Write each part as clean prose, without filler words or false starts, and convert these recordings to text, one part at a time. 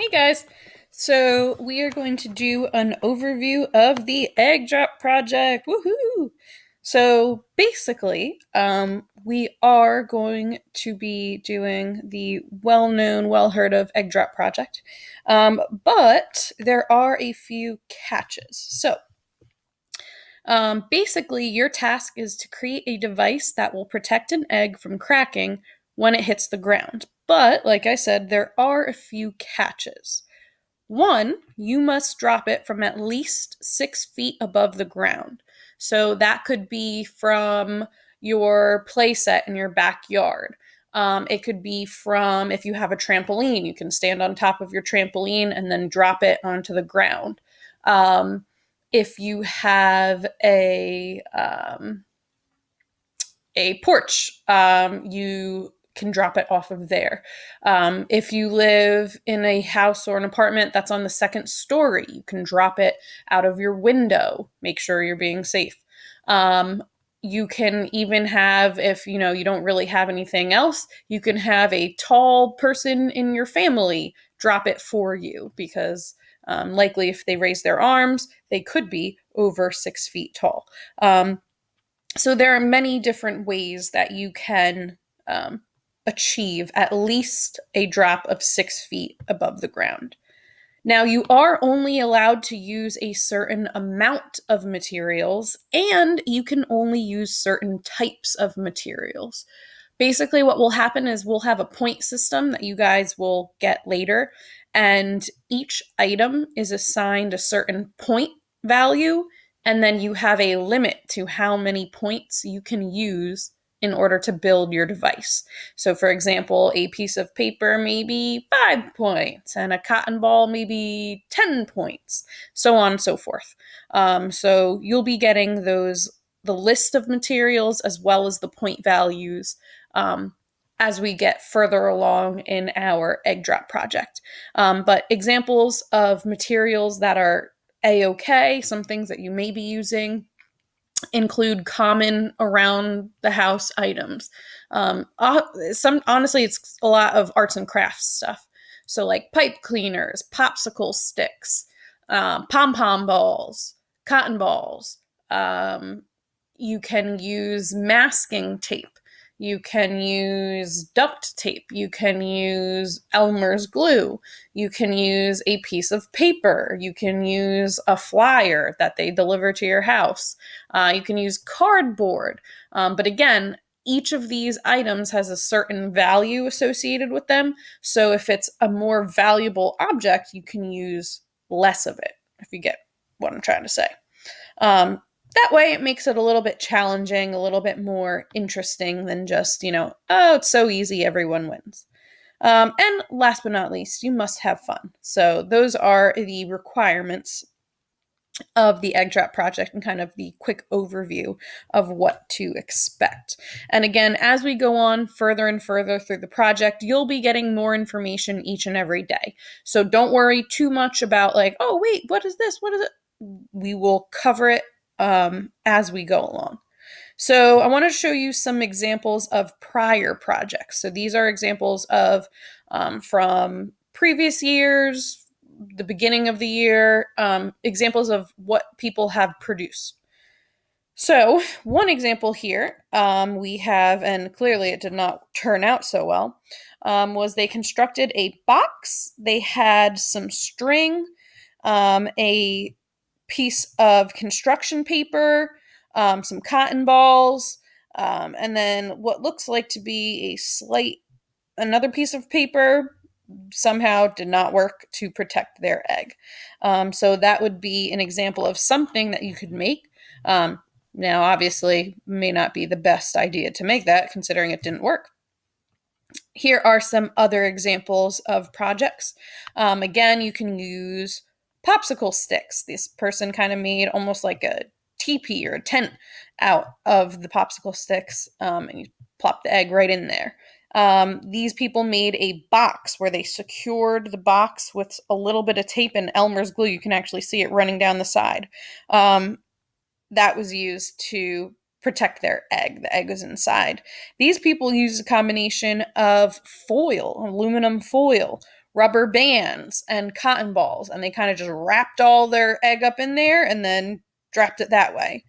Hey guys, so we are going to do an overview of the egg drop project. Woohoo! So basically, we are going to be doing the well-known, well-heard of egg drop project, but there are a few catches. Basically, your task is to create a device that will protect an egg from cracking when it hits the ground. But, like I said, there are a few catches. One, you must drop it from at least 6 feet above the ground. So that could be from your playset in your backyard. It could be from if you have a trampoline, you can stand on top of your trampoline and then drop it onto the ground. If you have a porch, you can drop it off of there. If you live in a house or an apartment that's on the second story, you can drop it out of your window. Make sure you're being safe. You can even have, if you don't really have anything else, you can have a tall person in your family drop it for you because likely if they raise their arms, they could be over 6 feet tall. So there are many different ways that you can achieve at least a drop of 6 feet above the ground. Now, you are only allowed to use a certain amount of materials, and you can only use certain types of materials. Basically, what will happen is we'll have a point system that you guys will get later, and each item is assigned a certain point value, and then you have a limit to how many points you can use in order to build your device. So, for example, a piece of paper maybe 5 points, and a cotton ball maybe 10 points, so on and so forth. So you'll be getting the list of materials as well as the point values as we get further along in our egg drop project. But examples of materials that are a-okay, some things that you may be using include common around the house items. Honestly, it's a lot of arts and crafts stuff. So like pipe cleaners, popsicle sticks, pom-pom balls, cotton balls. You can use masking tape. You can use duct tape. You can use Elmer's glue. You can use a piece of paper. You can use a flyer that they deliver to your house. You can use cardboard. But again, each of these items has a certain value associated with them. So if it's a more valuable object, you can use less of it, if you get what I'm trying to say. That way it makes it a little bit challenging, a little bit more interesting than just, oh, it's so easy, everyone wins. And last but not least, you must have fun. So those are the requirements of the Egg Drop project and kind of the quick overview of what to expect. And again, as we go on further and further through the project, you'll be getting more information each and every day. So don't worry too much about like, oh, wait, what is this? What is it? We will cover it as we go along. So I want to show you some examples of prior projects. So these are examples of from previous years, the beginning of the year, examples of what people have produced. So one example here we have, and clearly it did not turn out so well, was they constructed a box. They had some string, a piece of construction paper, some cotton balls, and then what looks like to be another piece of paper somehow did not work to protect their egg. So that would be an example of something that you could make. Now, obviously, may not be the best idea to make that considering it didn't work. Here are some other examples of projects. Again, you can use popsicle sticks. This person kind of made almost like a teepee or a tent out of the popsicle sticks, and you plop the egg right in there. These people made a box where they secured the box with a little bit of tape and Elmer's glue. You can actually see it running down the side. That was used to protect their egg. The egg was inside. These people used a combination of foil, aluminum foil, rubber bands and cotton balls, and they kind of just wrapped all their egg up in there and then dropped it that way.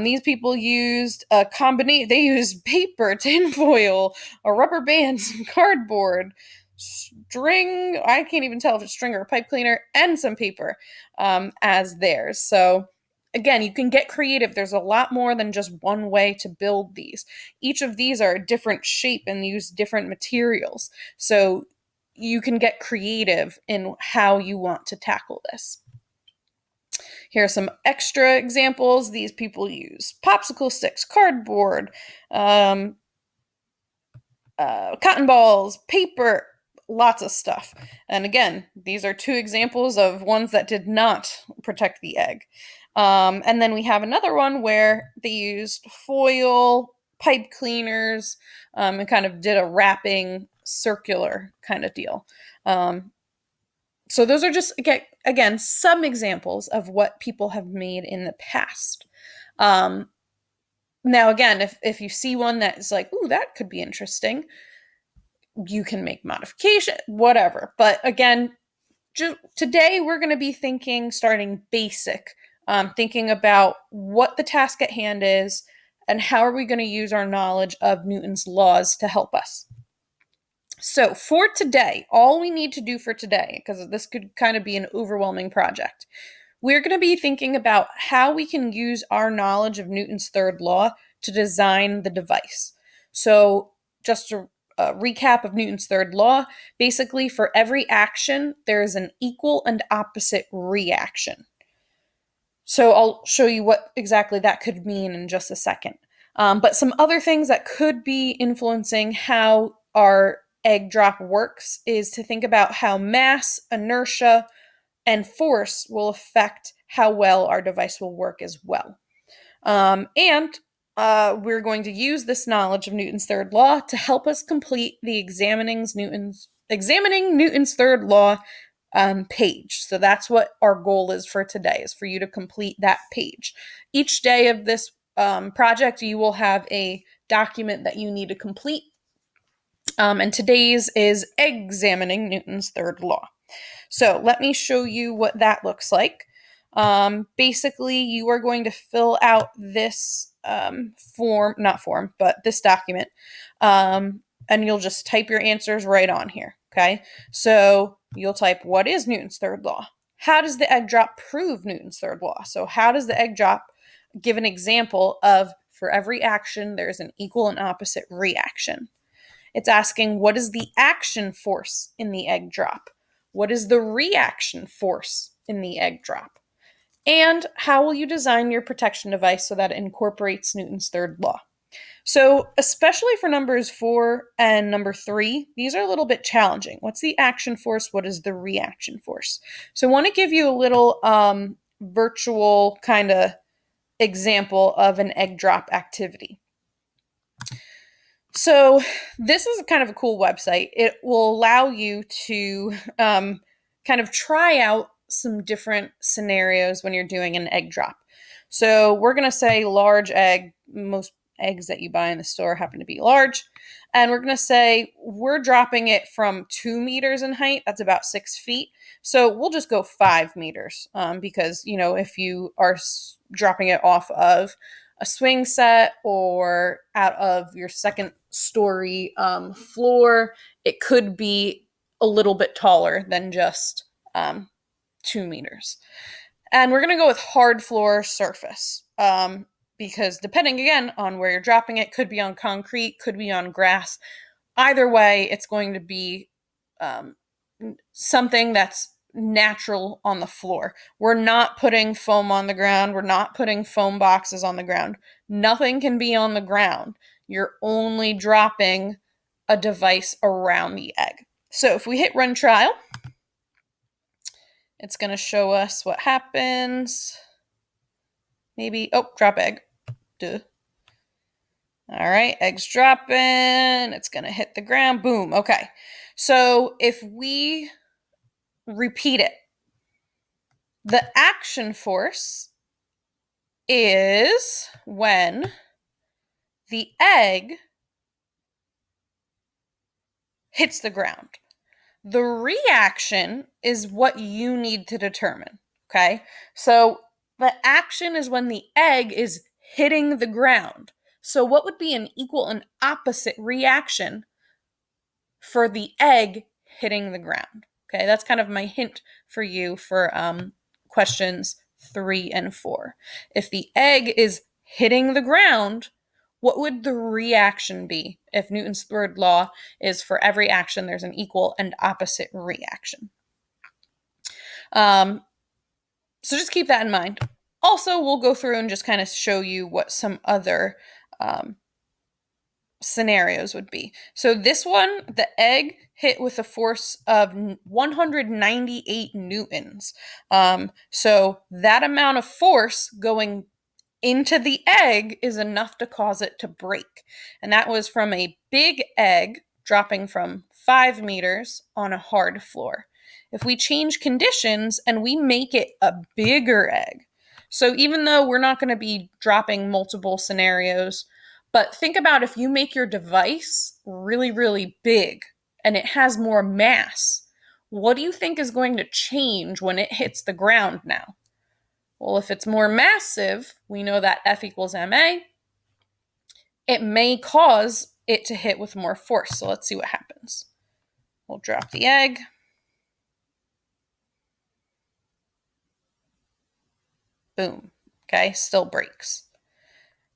These people used a combination. They used paper, tinfoil, a rubber band, some cardboard, string. I can't even tell if it's string or pipe cleaner, and some paper as theirs. So again, you can get creative. There's a lot more than just one way to build these. Each of these are a different shape and use different materials. So you can get creative in how you want to tackle this. Here are some extra examples. These people use popsicle sticks, cardboard, cotton balls, paper, lots of stuff. And again, these are two examples of ones that did not protect the egg. And then we have another one where they used foil, pipe cleaners, and kind of did a wrapping circular kind of deal. So those are just, again, some examples of what people have made in the past. Now, again, if you see one that is like, ooh, that could be interesting, you can make modification, whatever. But again, today we're going to be starting basic, thinking about what the task at hand is and how are we going to use our knowledge of Newton's laws to help us. So for today, all we need to do for today, because this could kind of be an overwhelming project, we're going to be thinking about how we can use our knowledge of Newton's third law to design the device. So just a recap of Newton's third law, basically for every action, there is an equal and opposite reaction. So I'll show you what exactly that could mean in just a second. But some other things that could be influencing how our egg drop works is to think about how mass, inertia, and force will affect how well our device will work as well. And we're going to use this knowledge of Newton's third law to help us complete the examining Newton's third law page. So that's what our goal is for today, is for you to complete that page. Each day of this project, you will have a document that you need to complete. And today's is Eggs-amining Newton's third law. So let me show you what that looks like. Basically, you are going to fill out this this document, and you'll just type your answers right on here, okay? So you'll type, what is Newton's third law? How does the egg drop prove Newton's third law? So how does the egg drop give an example of, for every action, there's an equal and opposite reaction? It's asking, what is the action force in the egg drop? What is the reaction force in the egg drop? And how will you design your protection device so that it incorporates Newton's third law? So, especially for numbers 4 and number 3, these are a little bit challenging. What's the action force? What is the reaction force? So, I want to give you a little virtual kind of example of an egg drop activity. So this is kind of a cool website. It will allow you to kind of try out some different scenarios when you're doing an egg drop. So we're going to say large egg. Most eggs that you buy in the store happen to be large. And we're going to say we're dropping it from 2 meters in height. That's about 6 feet. So we'll just go 5 meters because, if you are dropping it off of a swing set or out of your second story floor, it could be a little bit taller than just 2 meters. And we're going to go with hard floor surface because depending, again, on where you're dropping it, could be on concrete, could be on grass. Either way, it's going to be something that's natural on the floor. We're not putting foam on the ground. We're not putting foam boxes on the ground. Nothing can be on the ground. You're only dropping a device around the egg. So if we hit run trial, it's going to show us what happens. Maybe, drop egg. Duh. All right, egg's dropping. It's going to hit the ground. Boom. Okay. So if we repeat it, the action force is when the egg hits the ground. The reaction is what you need to determine, okay? So the action is when the egg is hitting the ground. So what would be an equal and opposite reaction for the egg hitting the ground? Okay, that's kind of my hint for you for questions 3 and 4. If the egg is hitting the ground, what would the reaction be if Newton's third law is for every action there's an equal and opposite reaction? So just keep that in mind. Also, we'll go through and just kind of show you what some other scenarios would be. So this one, the egg hit with a force of 198 newtons. So that amount of force going into the egg is enough to cause it to break. And that was from a big egg dropping from 5 meters on a hard floor. If we change conditions and we make it a bigger egg, so even though we're not going to be dropping multiple scenarios, but think about if you make your device really, really big and it has more mass, what do you think is going to change when it hits the ground now? Well, if it's more massive, we know that F equals ma. It may cause it to hit with more force. So let's see what happens. We'll drop the egg. Boom. Okay, still breaks.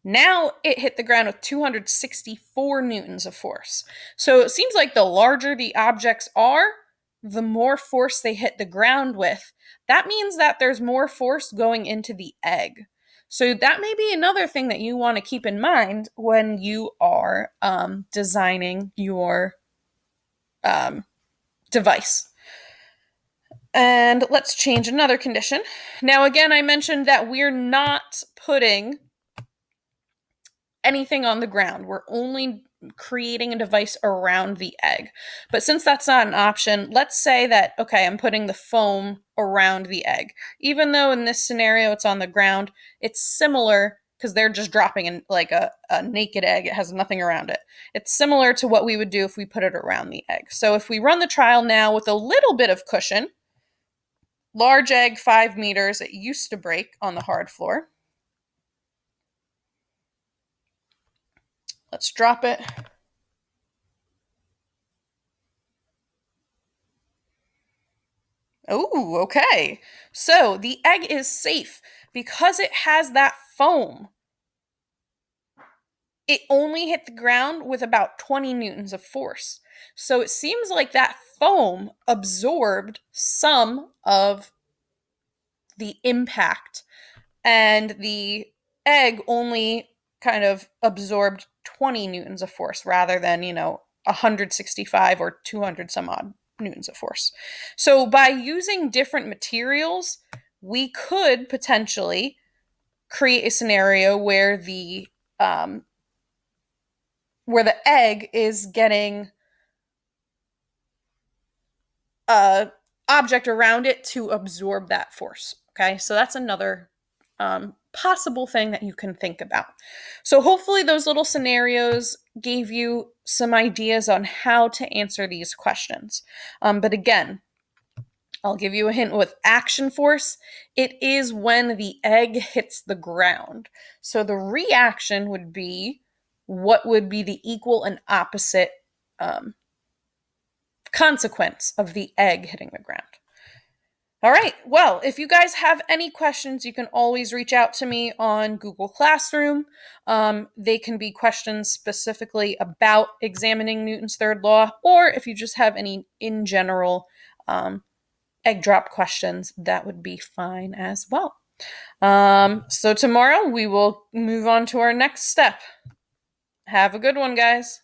Now it hit the ground with 264 newtons of force. So it seems like the larger the objects are, the more force they hit the ground with. That means that there's more force going into the egg. So that may be another thing that you want to keep in mind when you are designing your device. And let's change another condition. Now, again, I mentioned that we're not putting anything on the ground. We're only creating a device around the egg. But since that's not an option, let's say that, okay, I'm putting the foam around the egg. Even though in this scenario it's on the ground, it's similar because they're just dropping in like a naked egg. It has nothing around it. It's similar to what we would do if we put it around the egg. So if we run the trial now with a little bit of cushion, large egg, 5 meters, it used to break on the hard floor. Let's drop it. Oh, okay. So the egg is safe because it has that foam. It only hit the ground with about 20 newtons of force. So it seems like that foam absorbed some of the impact, and the egg only kind of absorbed 20 newtons of force rather than, 165 or 200 some odd newtons of force. So by using different materials, we could potentially create a scenario where the egg is getting a object around it to absorb that force. Okay, so that's another possible thing that you can think about. So hopefully those little scenarios gave you some ideas on how to answer these questions. But again, I'll give you a hint with action force. It is when the egg hits the ground. So the reaction would be what would be the equal and opposite consequence of the egg hitting the ground. All right. Well, if you guys have any questions, you can always reach out to me on Google Classroom. They can be questions specifically about examining Newton's third law, or if you just have any in general egg drop questions, that would be fine as well. So tomorrow we will move on to our next step. Have a good one, guys.